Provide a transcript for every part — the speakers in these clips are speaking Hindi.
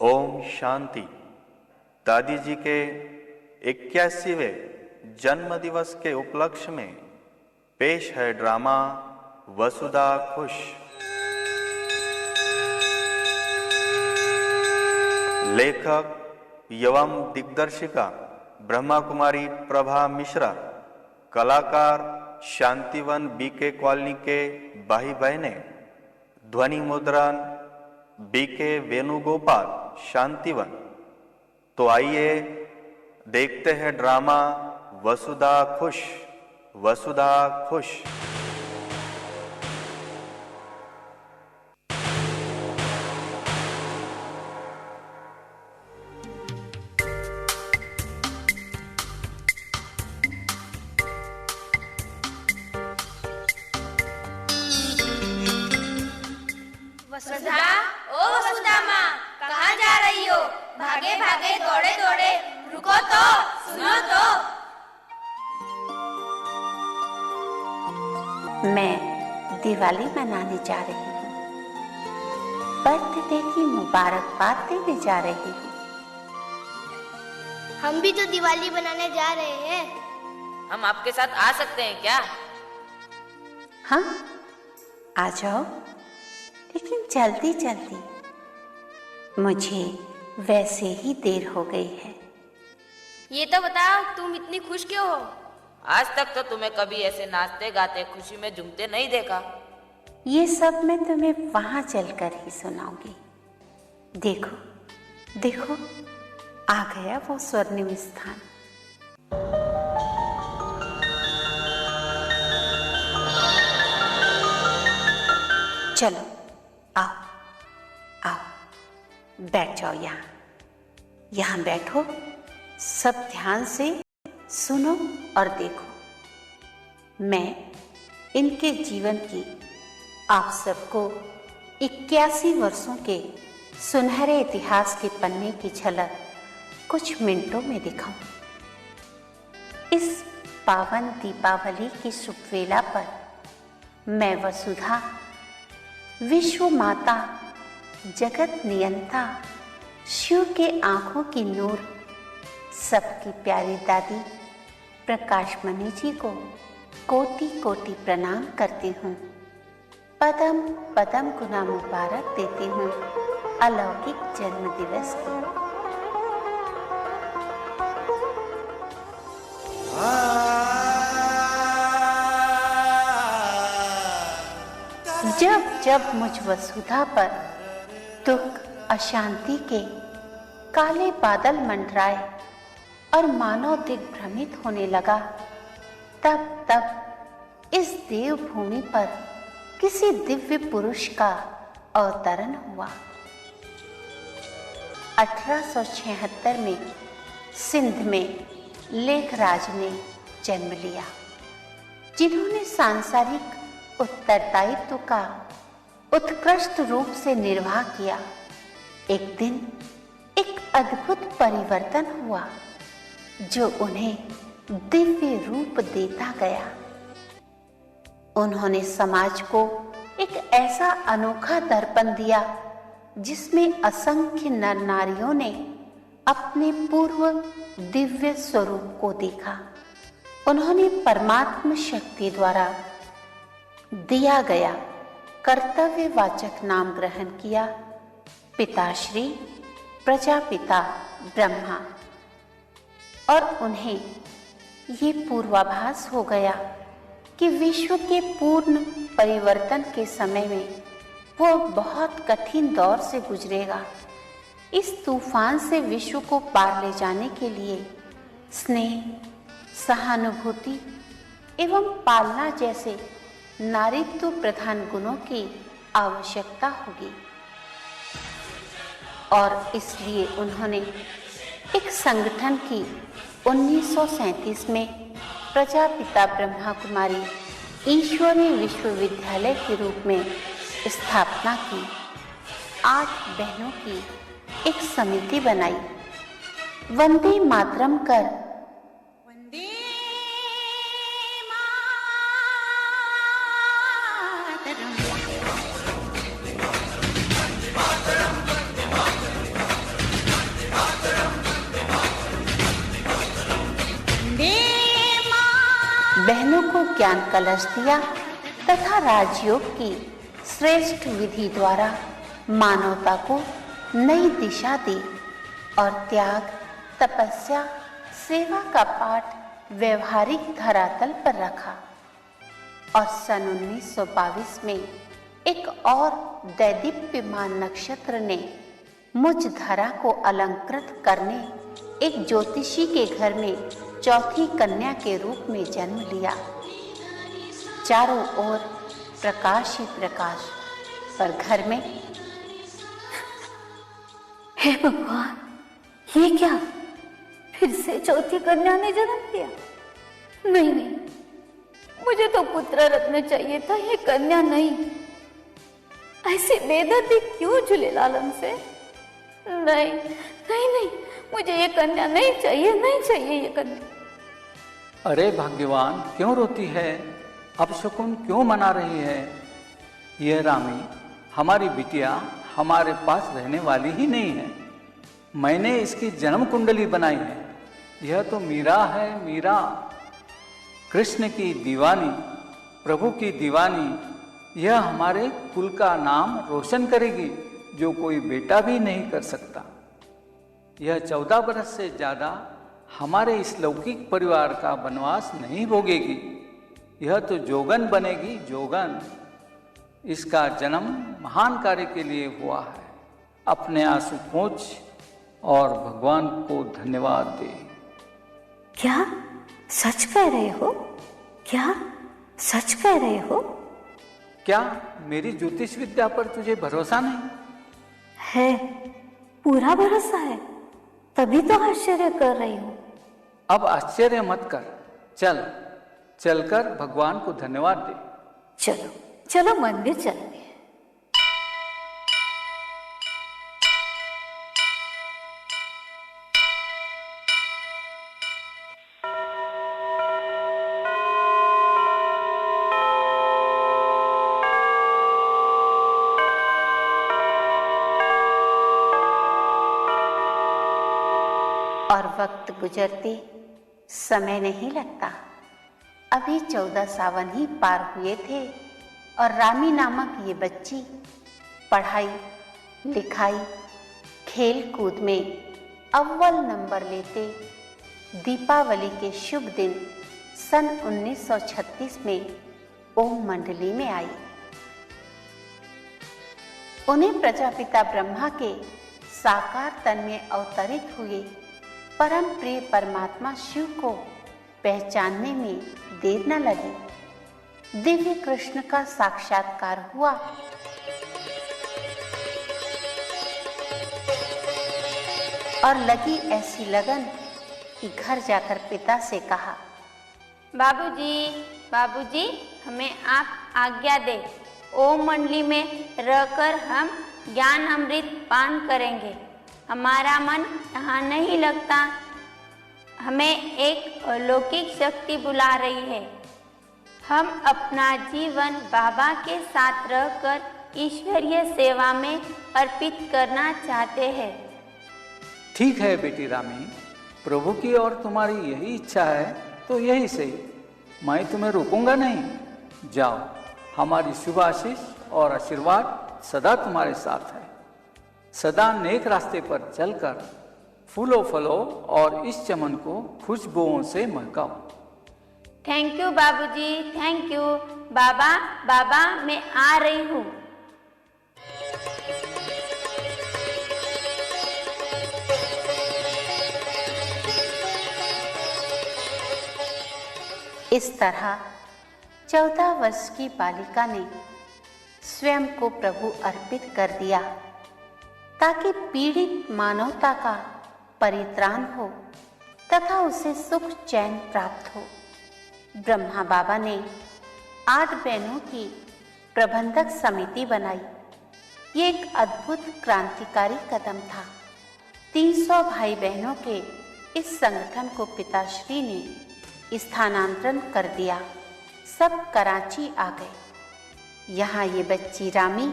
ओम शांति। दादी जी के 81वें जन्म दिवस के उपलक्ष्य में पेश है ड्रामा वसुधा खुश। लेखक एवं दिग्दर्शिका ब्रह्मा कुमारी प्रभा मिश्रा, कलाकार शांतिवन बीके कॉलोनी के भाई बहने, ध्वनि मुद्रण बीके वेणुगोपाल शांतिवन। तो आइए देखते हैं ड्रामा वसुधा खुश। वसुधा खुश। वसुधा, ओ वसुधा माँ, कहाँ जा रही हो? भागे भागे दौड़े दौड़े, रुको तो, सुनो तो। मैं दिवाली मनाने जा रही हूँ, बर्थडे की मुबारकबाद देने जा रही हूँ। हम भी तो दिवाली बनाने जा रहे हैं। हम आपके साथ आ सकते हैं क्या? हाँ, आ जाओ, लेकिन जल्दी जल्दी, मुझे वैसे ही देर हो गई है। ये तो बताओ, तुम इतनी खुश क्यों हो? आज तक तो तुम्हें कभी ऐसे नाचते गाते खुशी में झूमते नहीं देखा। ये सब मैं तुम्हें वहां चलकर ही सुनाऊंगी। देखो देखो, आ गया वो स्वर्णिम स्थान। चलो आओ आओ, बैठ जाओ। यहाँ बैठो, सब ध्यान से सुनो और देखो। मैं इनके जीवन की आप सबको 81 वर्षों के सुनहरे इतिहास के पन्ने की झलक कुछ मिनटों में दिखाऊं। इस पावन दीपावली की शुभ वेला पर मैं वसुधा, विश्व माता, जगत नियंता, शिव के आंखों की नूर, सबकी प्यारी दादी प्रकाशमणि जी को कोटि कोटि प्रणाम करती हूँ। पदम पदम गुना मुबारक देती हूँ अलौकिक जन्म दिवस को। जब जब मुझ वसुधा पर दुख अशांति के काले बादल मंडराए और मानव दिग्भ्रमित होने लगा, तब तब इस देवभूमि पर किसी दिव्य पुरुष का अवतरण हुआ। 1876 में सिंध में लेखराज ने जन्म लिया, जिन्होंने सांसारिक उत्तरदायित्व का उत्कृष्ट रूप से निर्वाह किया। एक दिन एक अद्भुत परिवर्तन हुआ जो उन्हें दिव्य रूप देता गया। उन्होंने समाज को एक ऐसा अनोखा दर्पण दिया जिसमें असंख्य नर नारियों ने अपने पूर्व दिव्य स्वरूप को देखा। उन्होंने परमात्म शक्ति द्वारा दिया गया कर्तव्यवाचक नाम ग्रहण किया, पिताश्री प्रजापिता ब्रह्मा। और उन्हें ये पूर्वाभास हो गया कि विश्व के पूर्ण परिवर्तन के समय में वो बहुत कठिन दौर से गुजरेगा। इस तूफान से विश्व को पार ले जाने के लिए स्नेह, सहानुभूति एवं पालना जैसे नारीत्व प्रधान गुणों की आवश्यकता होगी। और इसलिए उन्होंने एक संगठन की 1937 में प्रजापिता ब्रह्मा कुमारी ईश्वरीय विश्वविद्यालय के रूप में स्थापना की। 8 बहनों की एक समिति बनाई। वंदे मातरम कर बहनों को ज्ञान कलश दिया तथा राजयोग की श्रेष्ठ विधि द्वारा मानवता को नई दिशा दी और त्याग, तपस्या, सेवा का पाठ व्यवहारिक धरातल पर रखा। और सन 1922 में एक और दैदीप्यमान नक्षत्र ने मुझ धरा को अलंकृत करने एक ज्योतिषी के घर में चौथी कन्या के रूप में जन्म लिया। चारों ओर प्रकाश ही प्रकाश, पर घर में हे भगवान, ये क्या, फिर से चौथी कन्या ने जन्म लिया? नहीं नहीं, मुझे तो पुत्र रत्न चाहिए था, ये कन्या नहीं। ऐसी बेदर्दी क्यों झूलेलाल से? नहीं नहीं नहीं, मुझे ये कन्या नहीं चाहिए, नहीं चाहिए ये कन्या। अरे भाग्यवान, क्यों रोती है? अपशकुन क्यों मना रही है? यह रामी, हमारी बिटिया हमारे पास रहने वाली ही नहीं है। मैंने इसकी जन्म कुंडली बनाई है। यह तो मीरा है, मीरा, कृष्ण की दीवानी, प्रभु की दीवानी। यह हमारे कुल का नाम रोशन करेगी, जो कोई बेटा भी नहीं कर सकता। यह 14 बरस से ज्यादा हमारे इस लौकिक परिवार का वनवास नहीं भोगेगी। यह तो जोगन बनेगी, जोगन। इसका जन्म महान कार्य के लिए हुआ है। अपने आंसू पोंछ और भगवान को धन्यवाद दे। क्या सच कह रहे हो? क्या सच कह रहे हो? क्या मेरी ज्योतिष विद्या पर तुझे भरोसा नहीं है? पूरा भरोसा है, तभी तो आश्चर्य कर रही हूं। अब आश्चर्य मत कर, चलकर भगवान को धन्यवाद दे। चलो चलो, मंदिर चलते हैं। और वक्त गुजरते समय नहीं लगता। अभी 14 सावन ही पार हुए थे और रामी नामक ये बच्ची पढ़ाई लिखाई खेल कूद में अव्वल नंबर लेते दीपावली के शुभ दिन सन 1936 में ओम मंडली में आई। उन्हें प्रजापिता ब्रह्मा के साकार तन में अवतरित हुए परम प्रिय परमात्मा शिव को पहचानने में देर न लगी। दिव्य कृष्ण का साक्षात्कार हुआ। और लगी ऐसी लगन कि घर जाकर पिता से कहा, बाबूजी, हमें आप आज्ञा दे। ओम मंडली में रहकर हम ज्ञान अमृत पान करेंगे। हमारा मन यहाँ नहीं लगता। हमें एक अलौकिक शक्ति बुला रही है। हम अपना जीवन बाबा के साथ रहकर ईश्वरीय सेवा में अर्पित करना चाहते हैं। ठीक है बेटी रामी, प्रभु की और तुम्हारी यही इच्छा है तो यही सही। मैं तुम्हें रोकूंगा नहीं। जाओ, हमारी शुभ आशीष और आशीर्वाद सदा तुम्हारे साथ है। सदा नेक रास्ते पर चलकर फूलों फलों और इस चमन को खुशबुओं से महकाओ। थैंक यू बाबूजी, थैंक यू। बाबा मैं आ रही हूँ। इस तरह 14 वर्ष की बालिका ने स्वयं को प्रभु अर्पित कर दिया ताकि पीड़ित मानवता का परित्राण हो तथा उसे सुख चैन प्राप्त हो। ब्रह्मा बाबा ने 8 बहनों की प्रबंधक समिति बनाई। ये एक अद्भुत क्रांतिकारी कदम था। 300 भाई बहनों के इस संगठन को पिताश्री ने स्थानांतरण कर दिया। सब कराची आ गए। यहाँ ये बच्ची रामी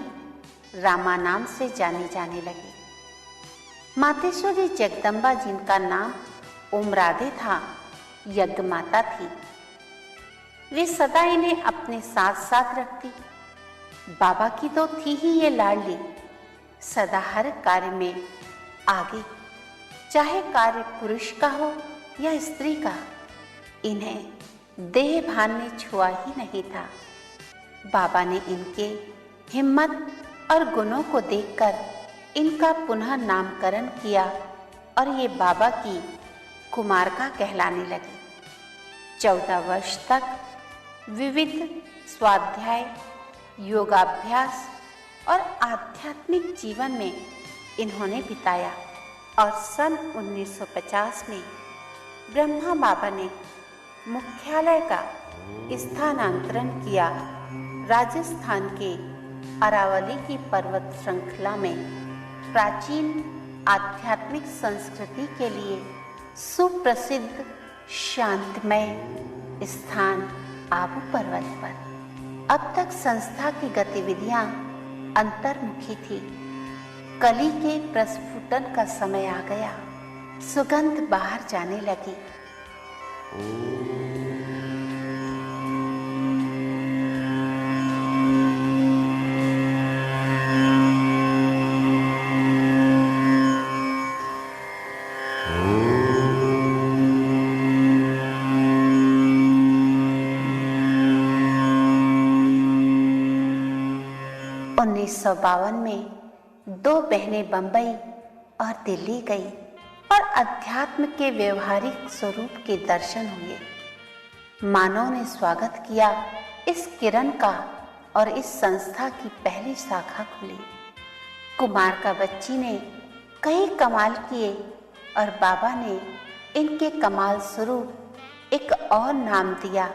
रामा नाम से जानी जाने लगी। मातेश्वरी जगदम्बा, जिनका नाम ओम राधे था, यज्ञ माता थी। वे सदा इन्हें अपने साथ साथ रखती। बाबा की तो थी ही ये लाडली, सदा हर कार्य में आगे, चाहे कार्य पुरुष का हो या स्त्री का। इन्हें देह भान ने छुआ ही नहीं था। बाबा ने इनके हिम्मत और गुणों को देखकर इनका पुनः नामकरण किया और ये बाबा की कुमारका कहलाने लगी। 14 वर्ष तक विविध स्वाध्याय, योगाभ्यास और आध्यात्मिक जीवन में इन्होंने बिताया और सन 1950 में ब्रह्मा बाबा ने मुख्यालय का स्थानांतरण किया राजस्थान के अरावली की पर्वत श्रृंखला में प्राचीन आध्यात्मिक संस्कृति के लिए सुप्रसिद्ध शांतमय स्थान आबू पर्वत पर। अब तक संस्था की गतिविधियां अंतर्मुखी थी। कली के प्रस्फुटन का समय आ गया, सुगंध बाहर जाने लगी। 1952 में 2 बहनें बंबई और दिल्ली गई और अध्यात्म के व्यवहारिक स्वरूप के दर्शन हुए। मानव ने स्वागत किया इस किरण का और इस संस्था की पहली शाखा खुली। कुमार का बच्ची ने कई कमाल किए और बाबा ने इनके कमाल स्वरूप एक और नाम दिया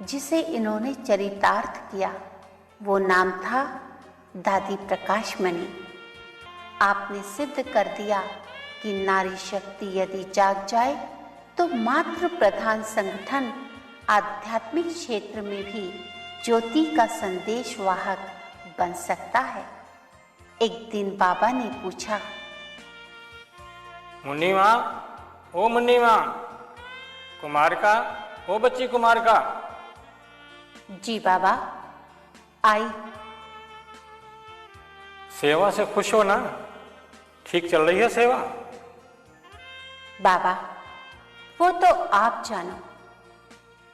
जिसे इन्होंने चरितार्थ किया। वो नाम था दादी प्रकाशमणि। आपने सिद्ध कर दिया कि नारी शक्ति यदि जाग जाए तो मातृ प्रधान संगठन आध्यात्मिक क्षेत्र में भी ज्योति का संदेश वाहक बन सकता है। एक दिन बाबा ने पूछा, मुन्नी माँ, ओ मुन्नी माँ, कुमार का, ओ बच्ची कुमार का। जी बाबा, आई। सेवा से खुश हो ना? ठीक चल रही है सेवा? बाबा, वो तो आप जानो।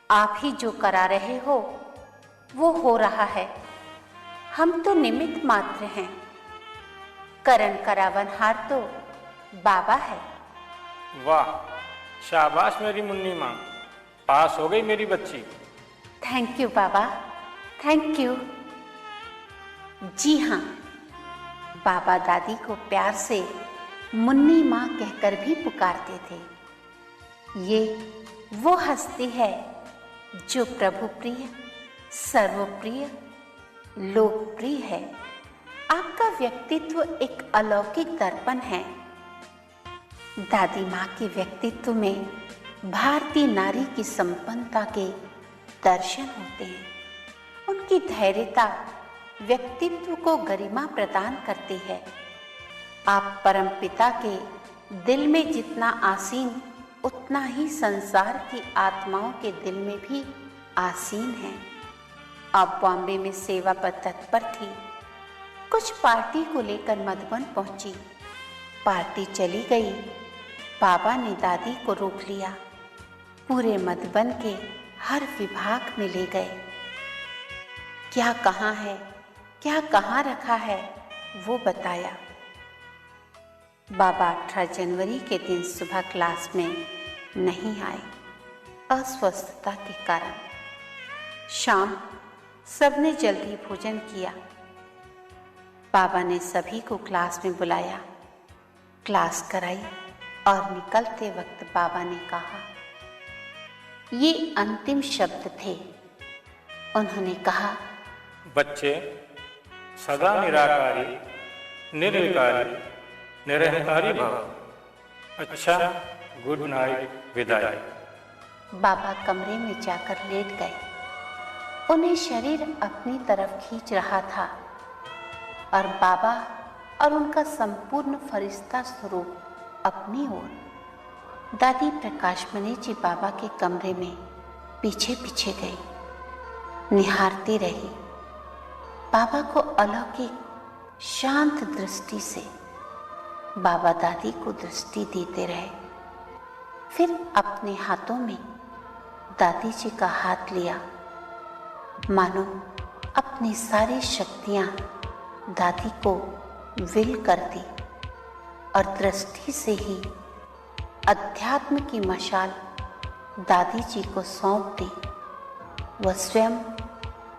आप ही जो करा रहे हो वो हो रहा है। हम तो निमित्त मात्र हैं। करण करावनहार तो बाबा है। वाह, शाबाश मेरी मुन्नी माँ, पास हो गई मेरी बच्ची। थैंक यू बाबा, थैंक यू। जी हाँ, बाबा दादी को प्यार से मुन्नी माँ कहकर भी पुकारते थे। ये वो हस्ती है जो प्रभु प्रिय, सर्वप्रिय, लोकप्रिय है। आपका व्यक्तित्व एक अलौकिक दर्पण है। दादी माँ के व्यक्तित्व में भारतीय नारी की संपन्नता के दर्शन होते हैं। उनकी धैर्यता व्यक्तित्व को गरिमा प्रदान करती है। आप परमपिता के दिल में जितना आसीन, उतना ही संसार की आत्माओं के दिल में भी आसीन हैं। आप बॉम्बे में सेवा पर तत्पर थी। कुछ पार्टी को लेकर मधुबन पहुंची। पार्टी चली गई। बाबा ने दादी को रोक लिया। पूरे मधुबन के हर विभाग में ले गए। क्या कहाँ है, क्या कहाँ रखा है, वो बताया। बाबा 18 जनवरी के दिन सुबह क्लास में नहीं आए, अस्वस्थता के कारण। शाम सबने जल्दी भोजन किया। बाबा ने सभी को क्लास में बुलाया, क्लास कराई और निकलते वक्त बाबा ने कहा, ये अंतिम शब्द थे। उन्होंने कहा, बच्चे सदा निराकारी, निर्विकारी, निरहंकारी भव। अच्छा, गुड नाइट, विदाई। बाबा कमरे में जाकर लेट गए। उन्हें शरीर अपनी तरफ खींच रहा था और बाबा और उनका संपूर्ण फरिश्ता स्वरूप अपनी ओर। दादी प्रकाशमणि जी बाबा के कमरे में पीछे पीछे गई। निहारती रही। बाबा को अलौकिक शांत दृष्टि से बाबा दादी को दृष्टि देते रहे। फिर अपने हाथों में दादी जी का हाथ लिया, मानो अपनी सारी शक्तियां दादी को विल कर दी और दृष्टि से ही अध्यात्म की मशाल दादी जी को सौंप दी। वह स्वयं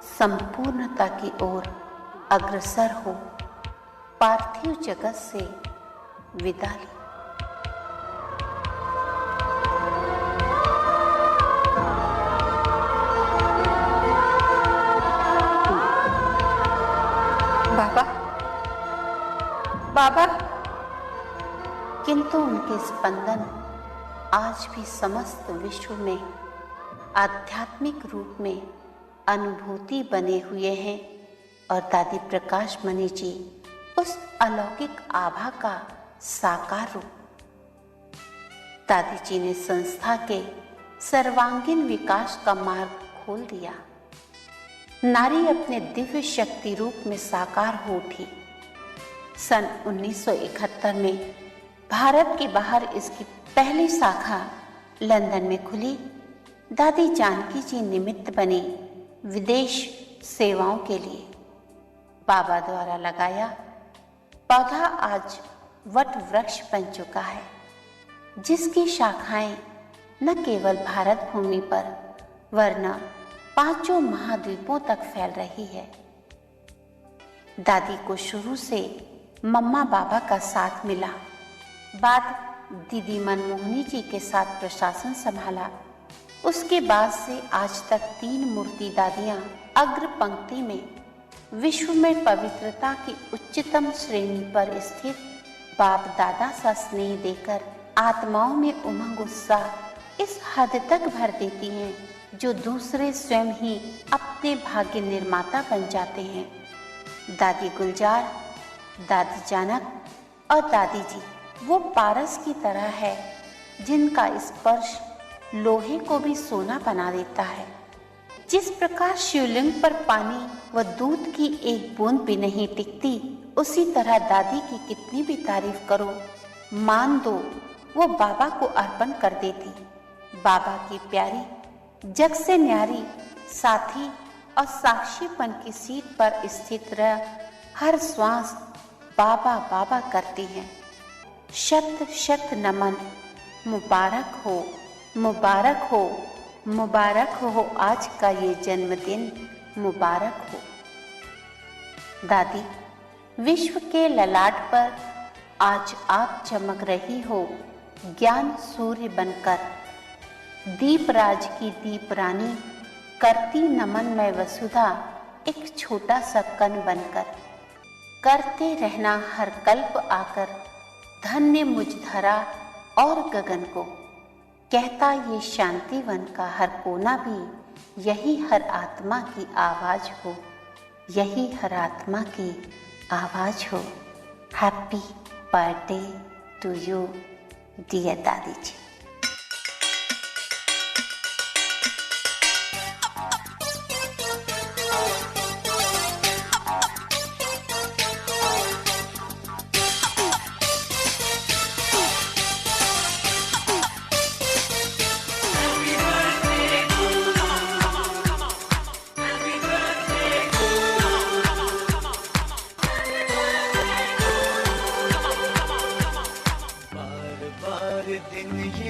संपूर्णता की ओर अग्रसर हो पार्थिव जगत से विदा ली। बाबा, बाबा। किंतु उनके स्पंदन आज भी समस्त विश्व में आध्यात्मिक रूप में अनुभूति बने हुए हैं और दादी प्रकाश मणि जी उस अलौकिक आभा का साकार रूप। दादी जी ने संस्था के सर्वांगीण विकास का मार्ग खोल दिया। नारी अपने दिव्य शक्ति रूप में साकार हो उठी। सन 1971 में भारत के बाहर इसकी पहली शाखा लंदन में खुली। दादी जानकी जी निमित्त बनी विदेश सेवाओं के लिए। बाबा द्वारा लगाया पौधा आज वट वृक्ष बन चुका है, जिसकी शाखाएं न केवल भारत भूमि पर वरना 5 महाद्वीपों तक फैल रही है। दादी को शुरू से मम्मा बाबा का साथ मिला, बाद दीदी मनमोहनी जी के साथ प्रशासन संभाला। उसके बाद से आज तक 3 मूर्ति दादियां अग्र पंक्ति में विश्व में पवित्रता की उच्चतम श्रेणी पर स्थित बाप दादा सा स्नेह देकर आत्माओं में उमंग उत्साह इस हद तक भर देती हैं जो दूसरे स्वयं ही अपने भाग्य निर्माता बन जाते हैं। दादी गुलजार, दादी जानक और दादी जी वो पारस की तरह है जिनका स्पर्श लोहे को भी सोना बना देता है। जिस प्रकार शिवलिंग पर पानी व दूध की एक बूंद भी नहीं टिकती, उसी तरह दादी की कितनी भी तारीफ करो, मान दो, वो बाबा को अर्पण कर देती। बाबा की प्यारी, जग से न्यारी, साथी और साक्षीपन की सीट पर स्थित रह हर श्वास बाबा बाबा करती हैं। शत शत नमन। मुबारक हो, मुबारक हो, मुबारक हो आज का ये जन्मदिन, मुबारक हो। दादी, विश्व के ललाट पर आज आप चमक रही हो ज्ञान सूर्य बनकर। दीपराज की दीप रानी करती नमन में वसुधा एक छोटा सा कण बनकर। करते रहना हर कल्प आकर धन्य मुझ धरा और गगन को। कहता ये शांतिवन का हर कोना भी यही हर आत्मा की आवाज हो, यही हर आत्मा की आवाज हो। Happy birthday to you dear दादी जी। दिन ये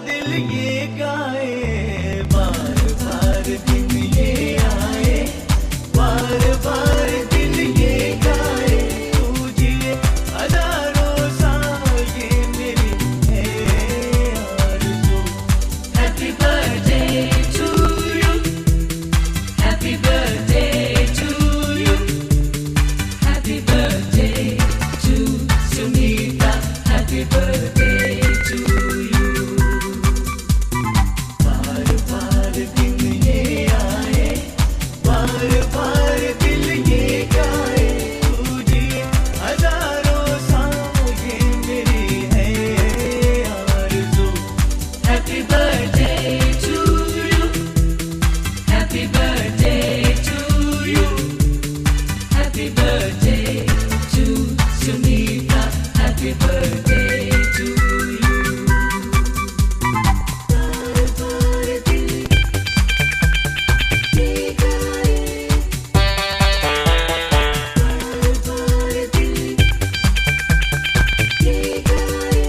दिल ये गाए, बार बार दिन ये आए, बार बार दिल ये गाए, तू जिए हजारों साल ये मेरी है आरज़ू। Happy birthday to you, happy birthday to you, happy birthday to Sunita, happy birthday to you. बार बार दिन ये आए, बार बार दिल ये गाए, तू जिए हजारों साल ये मेरी है आरज़ू। Happy birthday to you, happy birthday to you, happy birthday to Sunita, happy birthday to you. बार बार दिल ये गाए, बार बार दिल ये गाए।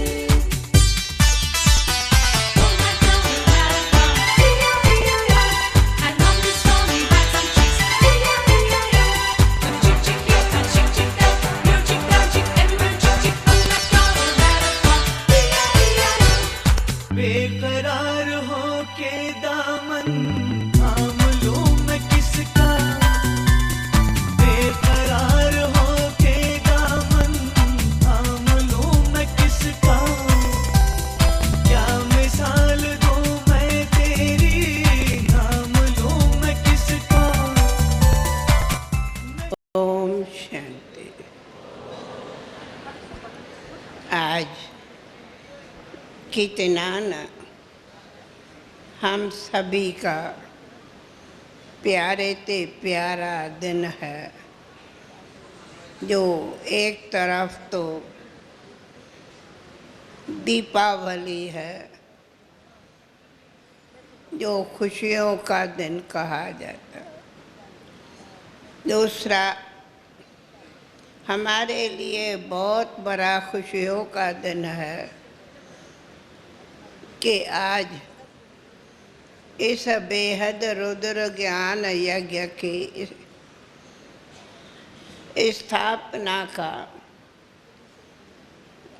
बेकरार हो के दामन थाम लूं मैं किसका, बेकरार हो के दामन थाम लूं मैं किसका, क्या मिसाल दूं मैं तेरी, नाम लूं मैं किसका। ओम शांति। आज कितना न हम सभी का प्यारे ते प्यारा दिन है, जो एक तरफ तो दीपावली है, जो खुशियों का दिन कहा जाता है, दूसरा हमारे लिए बहुत बड़ा खुशियों का दिन है कि आज इस बेहद रुद्र ज्ञान यज्ञ की स्थापना का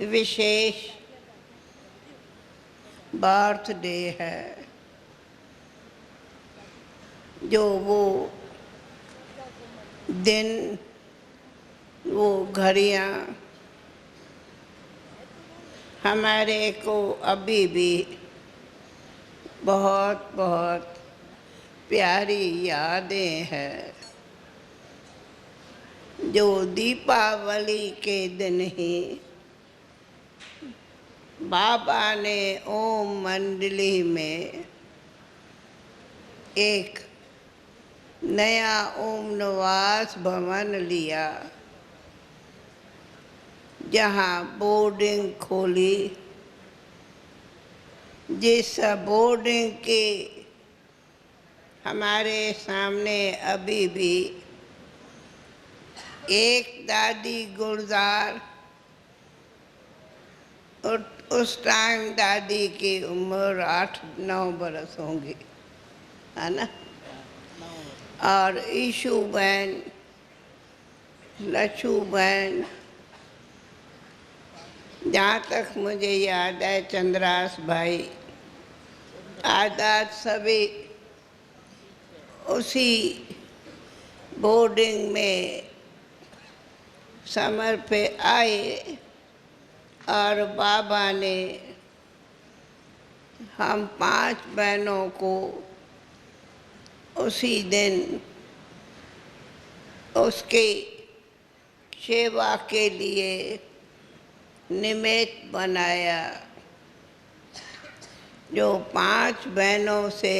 विशेष बर्थडे है, जो वो दिन, वो घड़ियाँ हमारे को अभी भी बहुत बहुत प्यारी यादें हैं, जो दीपावली के दिन ही बाबा ने ओम मंडली में एक नया ओम निवास भवन लिया, जहाँ बोर्डिंग खोली, जिस बोर्डिंग के हमारे सामने अभी भी एक दादी गुलजार, और उस टाइम दादी की उम्र 8-9 बरस होंगी, है ना, और ईशू बहन, लच्छू बहन, जहाँ तक मुझे याद है चंद्रास भाई, आजाद सभी उसी बोर्डिंग में समर पे आए, और बाबा ने हम 5 बहनों को उसी दिन उसके सेवा के लिए निमित्त बनाया, जो 5 बहनों से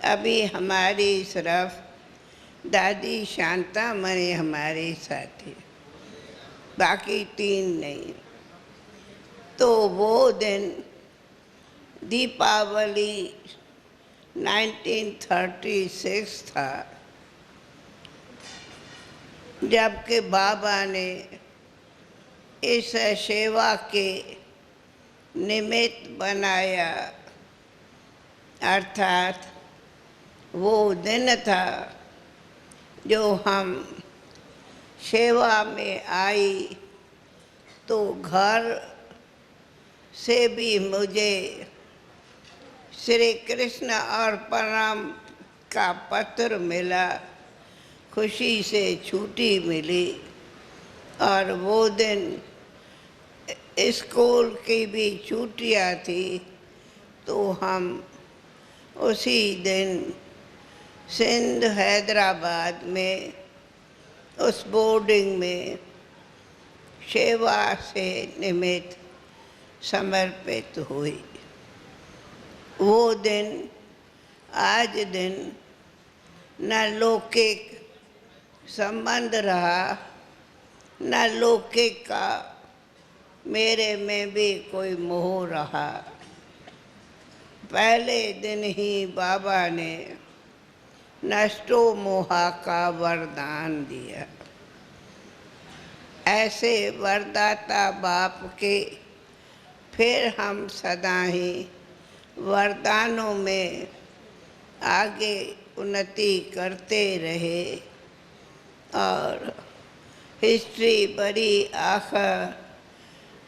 अभी हमारी सिर्फ दादी शांतामणि हमारे साथी, बाकी 3 नहीं। तो वो दिन दीपावली 1936 था, जबकि बाबा ने इस सेवा के निमित्त बनाया, अर्थात वो दिन था जो हम सेवा में आई, तो घर से भी मुझे श्री कृष्ण अर्पणम का पत्र मिला, खुशी से छुट्टी मिली। और वो दिन स्कूल की भी छुट्टियाँ थी, तो हम उसी दिन सिंध हैदराबाद में उस बोर्डिंग में सेवा से निमित्त समर्पित हुई। वो दिन आज दिन न लौकिक संबंध रहा, न लौकिक का मेरे में भी कोई मोह रहा। पहले दिन ही बाबा ने नष्टो मोहा का वरदान दिया। ऐसे वरदाता बाप के फिर हम सदा ही वरदानों में आगे उन्नति करते रहे। और हिस्ट्री बड़ी आखिर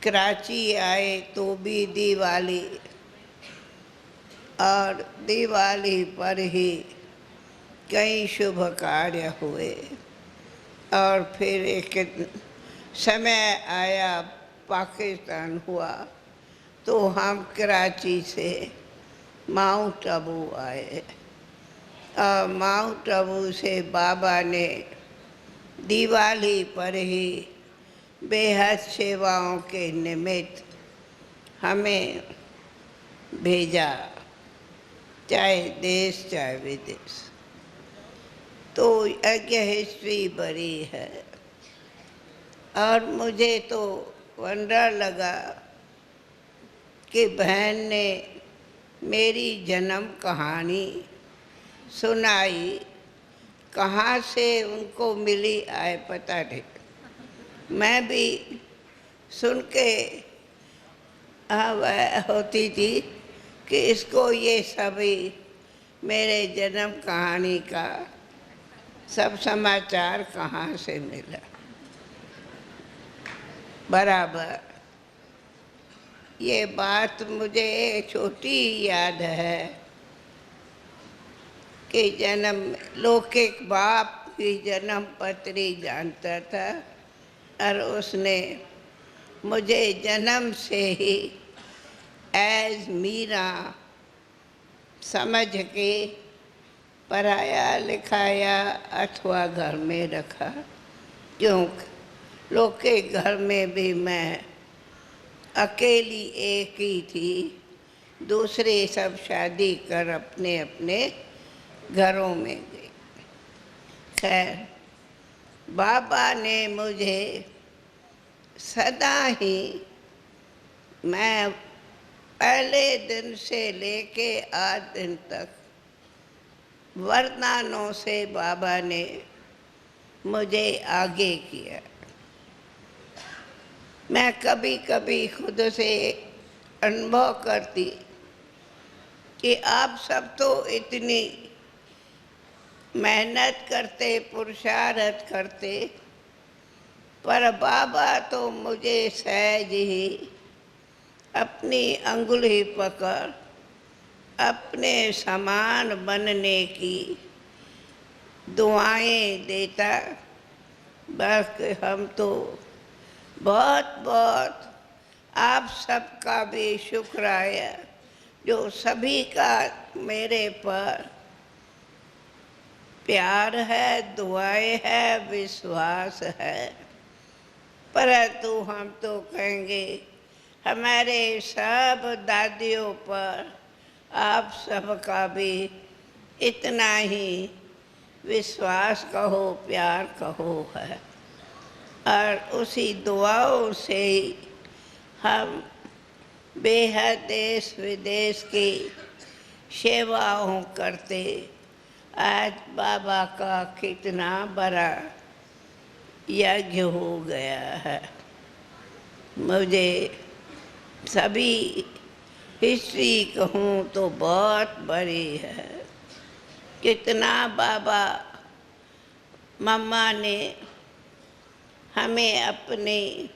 कराची आए तो भी दिवाली, और दिवाली पर ही कई शुभ कार्य हुए। और फिर एक समय आया, पाकिस्तान हुआ, तो हम कराची से माउंट आबू आए। और माउंट आबू से बाबा ने दिवाली पर ही बेहद सेवाओं के निमित्त हमें भेजा, चाहे देश चाहे विदेश। तो यज्ञ हिस्ट्री बड़ी है। और मुझे तो वंडर लगा कि बहन ने मेरी जन्म कहानी सुनाई, कहाँ से उनको मिली आए पता नहीं। मैं भी सुन के होती थी कि इसको ये सभी मेरे जन्म कहानी का सब समाचार कहाँ से मिला। बराबर ये बात मुझे छोटी याद है कि जन्म लौकिक बाप की जन्म पत्री जानता था, और उसने मुझे जन्म से ही एज मीरा समझ के पढ़ाया लिखाया अथवा घर में रखा। क्योंकि लौकिक घर में भी मैं अकेली एक ही थी, दूसरे सब शादी कर अपने अपने घरों में गए। खैर, बाबा ने मुझे सदा ही, मैं पहले दिन से लेके आज दिन तक वरदानों से बाबा ने मुझे आगे किया। मैं कभी कभी खुद से अनुभव करती कि आप सब तो इतनी मेहनत करते, पुरुषार्थ करते, पर बाबा तो मुझे सहज ही अपनी अंगुली पकड़ अपने समान बनने की दुआएं देता। बस हम तो बहुत बहुत आप सबका भी शुक्राया, जो सभी का मेरे पर प्यार है, दुआएं है, विश्वास है। परंतु हम तो कहेंगे हमारे सब दादियों पर आप सबका भी इतना ही विश्वास कहो, प्यार कहो है। और उसी दुआओं से ही हम बेहद देश विदेश की सेवाओं करते आज बाबा का कितना बड़ा यज्ञ हो गया है। मुझे सभी हिस्ट्री कहूँ तो बहुत बड़ी है। कितना बाबा मम्मा ने हमें अपनी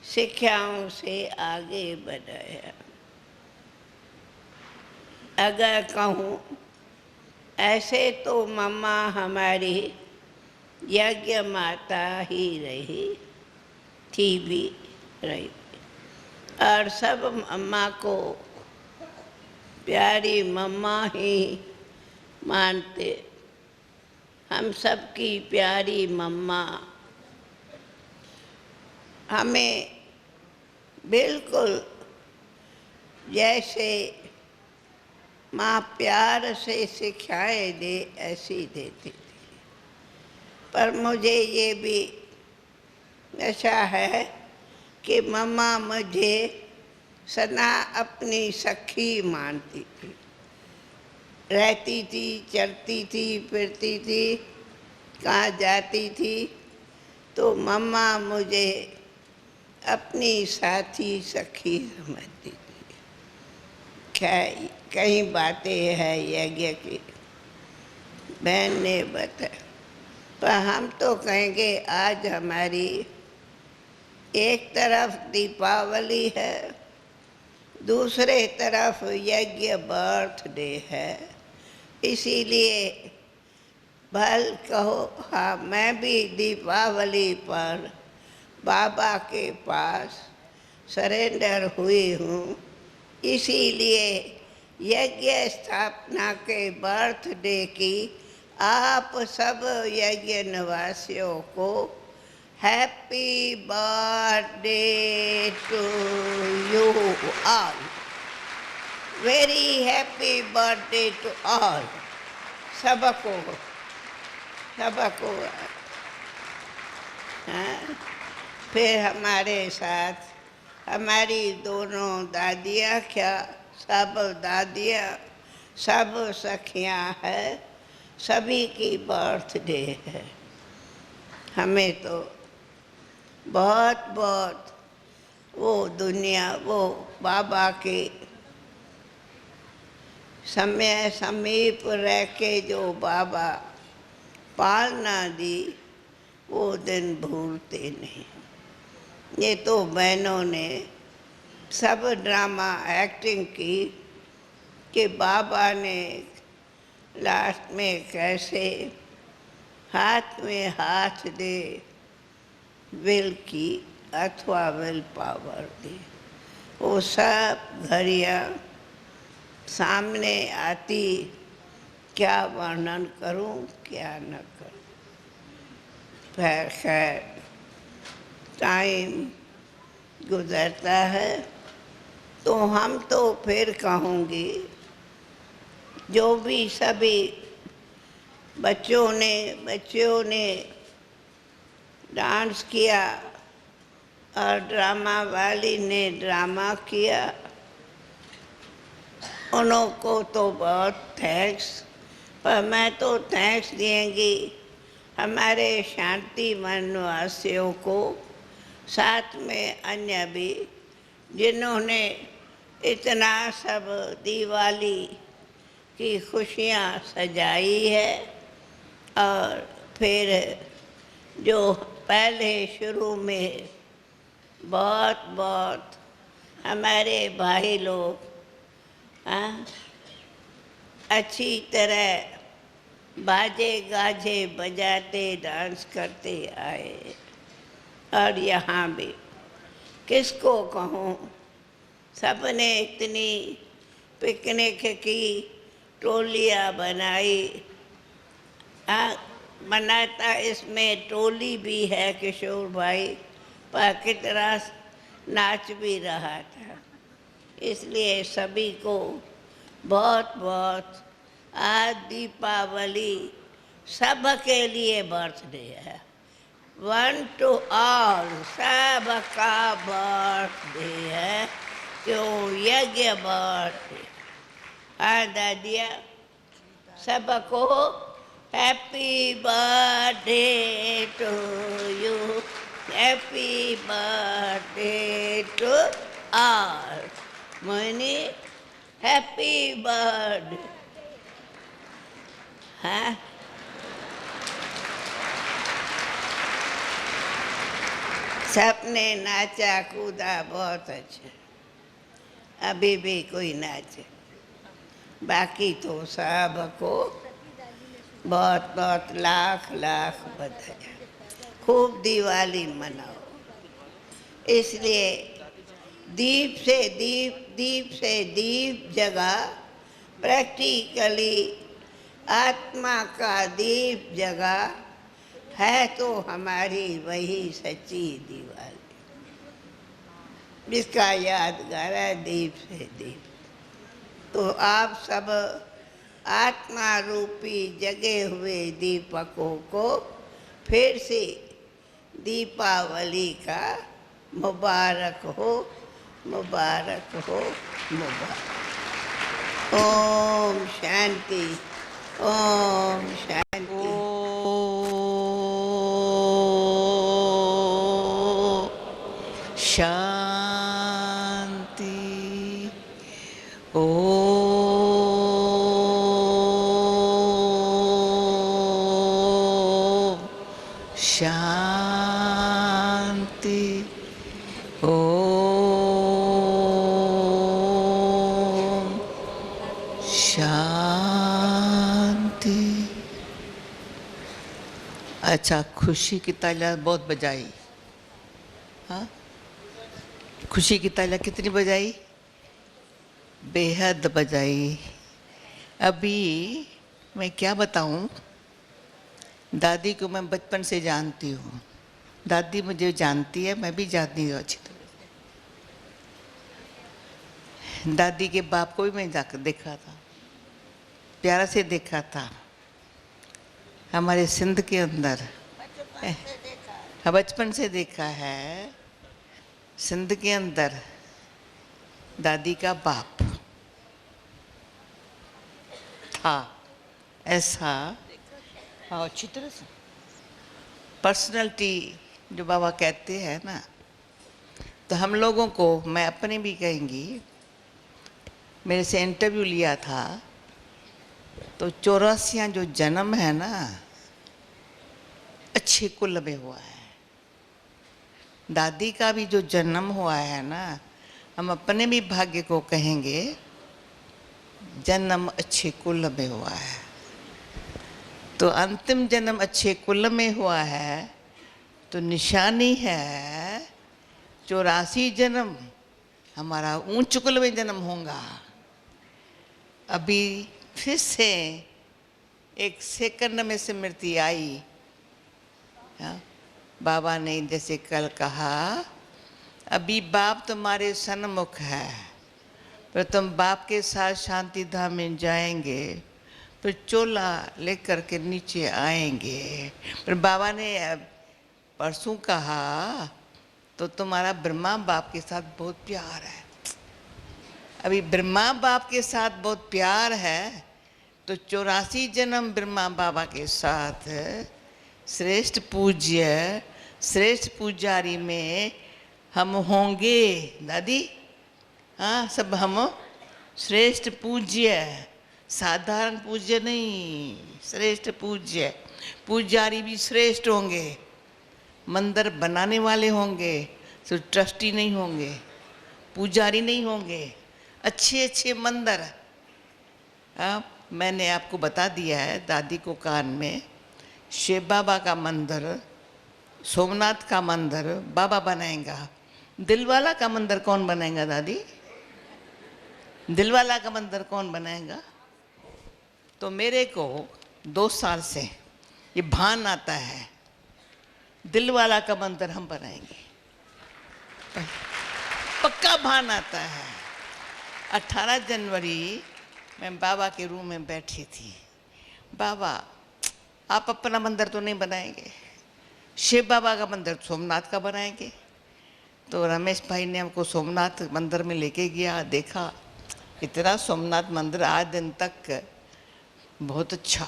शिक्षाओं से आगे बढ़ाया। अगर कहूँ ऐसे तो मम्मा हमारी यज्ञ माता ही रही थी भी रही, और सब मम्मा को प्यारी मम्मा ही मानते। हम सबकी प्यारी मम्मा हमें बिल्कुल जैसे माँ प्यार से सिखाए दे ऐसी देती थी। पर मुझे ये भी नशा है कि मम्मा मुझे सदा अपनी सखी मानती थी। रहती थी, चलती थी, फिरती थी, कहाँ जाती थी तो मम्मा मुझे अपनी साथी सखी समझती थी। खैर कई बातें हैं यज्ञ की, बहन ने बताया, पर हम तो कहेंगे आज हमारी एक तरफ दीपावली है, दूसरे तरफ यज्ञ बर्थडे है। इसीलिए भल कहो, हाँ मैं भी दीपावली पर बाबा के पास सरेंडर हुई हूँ। इसीलिए यज्ञ स्थापना के बर्थडे की आप सब यज्ञ निवासियों को happy birthday to you all, very happy birthday to all. सबको हाँ। फिर हमारे साथ हमारी दोनों दादियाँ, क्या सब दादियाँ, सब सखियाँ हैं, सभी की बर्थडे है। हमें तो बहुत बहुत वो दुनिया, वो बाबा के समय समीप रह के जो बाबा पालना दी, वो दिन भूलते नहीं। ये तो बहनों ने सब ड्रामा एक्टिंग की कि बाबा ने लास्ट में कैसे हाथ में हाथ दे विल की अथवा विल पावर दी। वो सब घड़ियाँ सामने आती, क्या वर्णन करूं क्या न करूं। फिर खैर टाइम गुजरता है तो हम तो फिर कहूँगी, जो भी सभी बच्चों ने डांस किया और ड्रामा वाली ने ड्रामा किया, उन्हों को तो बहुत थैंक्स। पर मैं तो थैंक्स देंगी हमारे शांति वनवासियों को, साथ में अन्य भी जिन्होंने इतना सब दिवाली की खुशियाँ सजाई है। और फिर जो पहले शुरू में बहुत बहुत हमारे भाई लोग अच्छी तरह बाजे गाजे बजाते डांस करते आए। और यहाँ भी किसको कहूँ, सबने इतनी पिकनिक की टोलियाँ बनाई। बनाता इसमें टोली भी है किशोर भाई, पर कितना नाच भी रहा था। इसलिए सभी को बहुत बहुत आज दीपावली सब के लिए बर्थडे है। 1 to all, सब का बर्थडे है, क्यों यज्ञ बर्थडे। हाँ दादिया, सबको happy birthday to you, happy birthday to और मोहिनी हैप्पी बर्थडे। हाँ सबने नाचा कूदा बहुत अच्छा, अभी भी कोई नाचे, बाकी तो सबको बहुत बहुत लाख लाख बधाई। खूब दिवाली मनाओ। इसलिए दीप से दीप, दीप से दीप जगा, प्रैक्टिकली आत्मा का दीप जगा है तो हमारी वही सच्ची दिवाली, जिसका यादगार है दीप से दीप। तो आप सब आत्मा रूपी जगे हुए दीपकों को फिर से दीपावली का मुबारक हो, मुबारक हो, मुबारक। ओम शांति, ओम शांति। शांति। ओ शांति। ओ शांति। अच्छा, खुशी की तालियां बहुत बजाई। हाँ, खुशी की तालियां कितनी बजाई? बेहद बजाई। अभी मैं क्या बताऊं, दादी को मैं बचपन से जानती हूँ, दादी मुझे जानती है, मैं भी जानती हूँ अच्छी तरह। दादी के बाप को भी मैं जाकर देखा था, प्यारा से देखा था, हमारे सिंध के अंदर। बचपन से देखा है, सिंध के अंदर दादी का बाप था ऐसा। हाँ, अच्छी तरह से पर्सनैलिटी जो बाबा कहते हैं ना, तो हम लोगों को, मैं अपने भी कहेंगी, मेरे से इंटरव्यू लिया था तो 84 जो जन्म है ना, अच्छे कुल में हुआ है। दादी का भी जो जन्म हुआ है ना, हम अपने भी भाग्य को कहेंगे जन्म अच्छे कुल में हुआ है। तो अंतिम जन्म अच्छे कुल में हुआ है तो निशानी है 84 जन्म हमारा ऊंच कुल में जन्म होगा। अभी फिर से एक सेकंड में स्मृति आई। हाँ? बाबा ने जैसे कल कहा, अभी बाप तुम्हारे सन्मुख है, पर तुम बाप के साथ शांति धाम में जाएंगे, फिर चोला लेकर के नीचे आएंगे। पर बाबा ने परसों कहा, तो तुम्हारा ब्रह्मा बाप के साथ बहुत प्यार है। अभी ब्रह्मा बाप के साथ बहुत प्यार है, तो 84 जन्म ब्रह्मा बाबा के साथ श्रेष्ठ पूज्य, श्रेष्ठ पुजारी में हम होंगे। दादी, हाँ, सब हम श्रेष्ठ पूज्य, साधारण पूज्य नहीं, श्रेष्ठ पूज्य। पुजारी भी श्रेष्ठ होंगे, मंदिर बनाने वाले होंगे, सिर्फ ट्रस्टी नहीं होंगे, पुजारी नहीं होंगे, अच्छे अच्छे मंदिर। मैंने आपको बता दिया है, दादी को कान में, शिव बाबा का मंदिर, सोमनाथ का मंदिर बाबा बनाएगा। दिलवाला का मंदिर कौन बनाएगा दादी? दिलवाला का मंदिर कौन बनाएगा? तो मेरे को 2 साल से ये भान आता है, दिलवाला का मंदिर हम बनाएंगे, पक्का भान आता है। 18 जनवरी मैं बाबा के रूम में बैठी थी। बाबा, आप अपना मंदिर तो नहीं बनाएंगे, शिव बाबा का मंदिर सोमनाथ का बनाएंगे। तो रमेश भाई ने हमको सोमनाथ मंदिर में लेके गया, देखा इतना सोमनाथ मंदिर आज दिन तक बहुत अच्छा,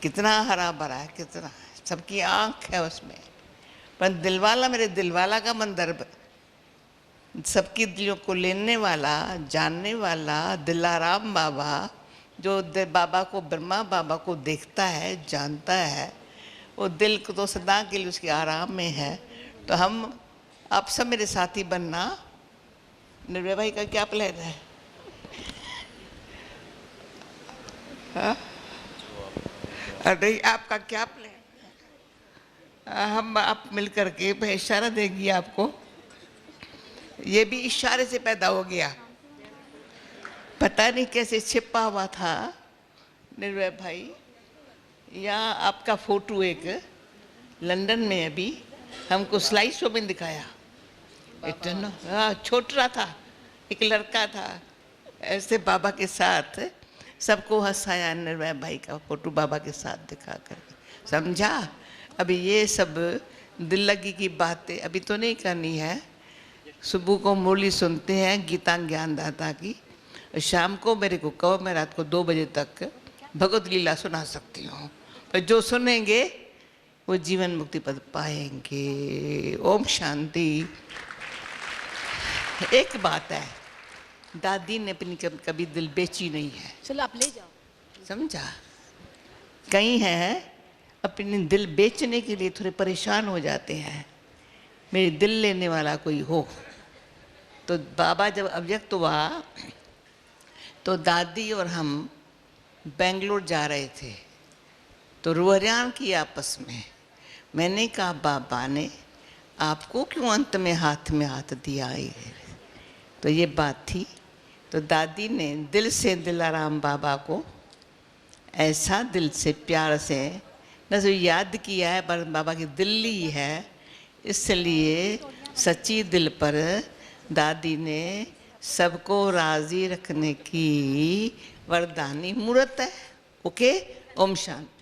कितना हरा भरा है, कितना सबकी आंख है उसमें। पर दिलवाला, मेरे दिलवाला का मंदिर सबकी दिलों को लेने वाला, जानने वाला दिलाराम बाबा, जो बाबा को, ब्रह्मा बाबा को देखता है, जानता है, वो दिल को तो सदा के लिए उसके आराम में है। तो हम आप सब मेरे साथी बनना। निर्भय भाई का क्या प्लान है? हाँ? अरे आपका क्या प्लान? हम आप मिल करके, मैं इशारा देंगी आपको। ये भी इशारे से पैदा हो गया, पता नहीं कैसे छिपा हुआ था। निर्भय भाई, यहाँ आपका फोटो एक लंदन में अभी हमको स्लाइड शो में दिखाया। इतना हाँ, छोटा था, एक लड़का था, ऐसे बाबा के साथ सबको हंसाया। निर्भय भाई का फोटो बाबा के साथ दिखा कर, समझा? अभी ये सब दिल लगी की बातें अभी तो नहीं करनी है। सुबह को मुरली सुनते हैं गीता ज्ञानदाता की, शाम को मेरे को कहो, मैं रात को 2 बजे तक भगवत लीला सुना सकती हूँ। पर जो सुनेंगे वो जीवन मुक्ति पद पाएंगे। ओम शांति। एक बात है, दादी ने अपनी कभी दिल बेची नहीं है। चलो आप ले जाओ, समझा? कई हैं अपने दिल बेचने के लिए थोड़े परेशान हो जाते हैं। मेरी दिल लेने वाला कोई हो। तो बाबा जब अव्यक्त हुआ तो दादी और हम बेंगलोर जा रहे थे, तो रुहरियान की आपस में। मैंने कहा बाबा ने आपको क्यों अंत में हाथ दिया है? तो ये बात थी। तो दादी ने दिल से दिलाराम बाबा को ऐसा दिल से प्यार से न तो याद किया है, पर बाबा की दिल ली है, इसलिए सच्ची दिल पर दादी ने सबको राजी रखने की वरदानी मूर्त है। ओके, ओम शांति।